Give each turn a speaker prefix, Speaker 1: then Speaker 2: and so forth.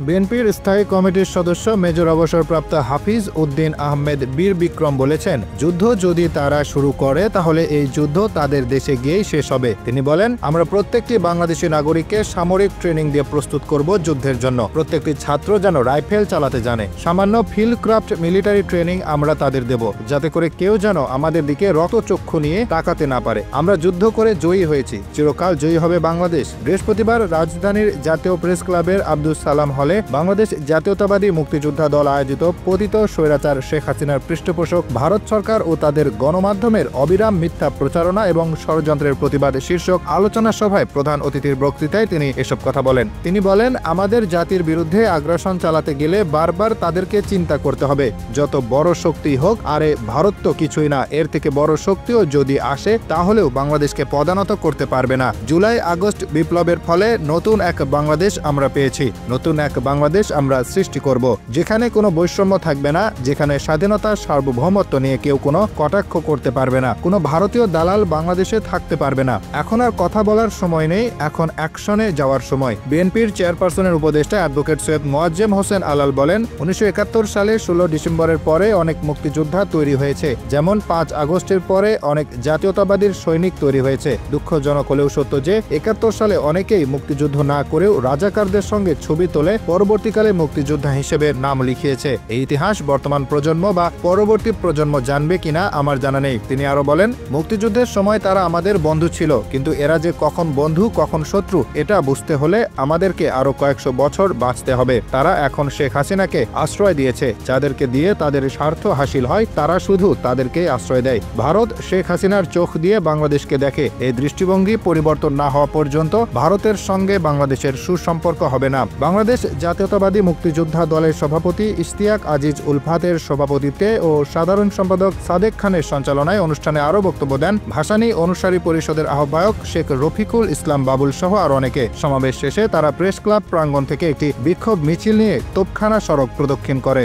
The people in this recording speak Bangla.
Speaker 1: বিএনপির স্থায়ী কমিটির সদস্য মেজর অবসরপ্রাপ্ত হাফিজ উদ্দিন আহমেদ বীর বিক্রম বলেছেন, যুদ্ধ যদি তারা শুরু করে তাহলে এই যুদ্ধ তাদের দেশে গিয়েই শেষ হবে। তিনি বলেন, আমরা প্রত্যেকটি বাংলাদেশি নাগরিককে সামরিক ট্রেনিং দিয়ে প্রস্তুত করব যুদ্ধের জন্য। প্রত্যেকটি ছাত্র যেন রাইফেল চালাতে জানে। সামান্য ফিল্ড ক্রাফট মিলিটারি ট্রেনিং আমরা তাদের দেব, যাতে করে কেউ যেন আমাদের দিকে রক্তচক্ষু নিয়ে তাকাতে না পারে। আমরা যুদ্ধ করে জয়ী হয়েছি, চিরকাল জয়ী হবে বাংলাদেশ। বৃহস্পতিবার রাজধানীর জাতীয় প্রেস ক্লাবের আব্দুস সালাম হলে বাংলাদেশ জাতীয়তাবাদী মুক্তিযোদ্ধা দল আয়োজিত পতিত স্বৈরাচার শেখ হাসিনার পৃষ্ঠপোষক ভারত সরকার ও তাদের গণমাধ্যমের অবিরাম মিথ্যা প্রচারণা এবং ষড়যন্ত্রের প্রতিবাদ শীর্ষক আলোচনা সভায় প্রধান অতিথির বক্তৃতায় তিনি এসব কথা বলেন। তিনি বলেন, আমাদের জাতির বিরুদ্ধে আগ্রাসন চালাতে গেলে বারবার তাদেরকে চিন্তা করতে হবে, যত বড় শক্তি হোক, আরে ভারত তো কিছুই না, এর থেকে বড় শক্তিও যদি আসে তাহলেও বাংলাদেশকে পদানত করতে পারবে না। জুলাই আগস্ট বিপ্লবের ফলে নতুন এক বাংলাদেশ আমরা পেয়েছি। নতুন এক বাংলাদেশ আমরা সৃষ্টি করব, যেখানে কোনো বৈষম্য থাকবে না, যেখানে স্বাধীনতা সার্বভৌমত্ব নিয়ে কেউ কোনো কটাক্ষ করতে পারবে না, কোনো ভারতীয় দালাল বাংলাদেশে থাকতে পারবে না। এখন আর কথা বলার সময় নেই, এখন অ্যাকশনে যাওয়ার সময়। বিএনপির চেয়ারপারসনের উপদেষ্টা অ্যাডভোকেট সৈয়দ মোয়াজ্জেম হোসেন আলাল বলেন, 1971 সালে 16 ডিসেম্বরের পরে অনেক মুক্তিযোদ্ধা তৈরি হয়েছে, যেমন 5 আগস্টের পরে অনেক জাতীয়তাবাদীর সৈনিক তৈরি হয়েছে। দুঃখজনক হলেও সত্য যে 71 সালে অনেকেই মুক্তিযুদ্ধ না করেও রাজাকারদের সঙ্গে ছবি তোলে পরবর্তীকালে মুক্তিযোদ্ধা হিসেবে নাম লিখিয়েছে। এই ইতিহাস বর্তমান প্রজন্ম বা পরবর্তী প্রজন্ম জানবে কিনা আমার জানা নেই। তিনি আরো বলেন, মুক্তিযুদ্ধের সময় তারা আমাদের বন্ধু ছিল, কিন্তু এরা যে কখন বন্ধু কখন শত্রু এটা বুঝতে হলে আমাদেরকে আরো কয়েকশো বছর বাঁচতে হবে। তারা এখন শেখ হাসিনাকে আশ্রয় দিয়েছে, যাদেরকে দিয়ে তাদের স্বার্থ হাসিল হয় তারা শুধু তাদেরকে আশ্রয় দেয়। ভারত শেখ হাসিনার চোখ দিয়ে বাংলাদেশকে দেখে। এই দৃষ্টিভঙ্গি পরিবর্তন না হওয়া পর্যন্ত ভারতের সঙ্গে বাংলাদেশের সুসম্পর্ক হবে না। বাংলাদেশ জাতীয়তাবাদী মুক্তিযোদ্ধা দলের সভাপতি ইশতিয়াক আজিজ উলফাতের সভাপতিত্বে ও সাধারণ সম্পাদক সাদেক খানের সঞ্চালনায় অনুষ্ঠানে আরও বক্তব্য দেন ভাসানী অনুসারী পরিষদের আহ্বায়ক শেখ রফিকুল ইসলাম বাবুল সহ আরো অনেকে। সমাবেশ শেষে তারা প্রেস ক্লাব প্রাঙ্গণ থেকে একটি বিক্ষোভ মিছিল নিয়ে তোপখানা সড়ক প্রদক্ষিণ করে।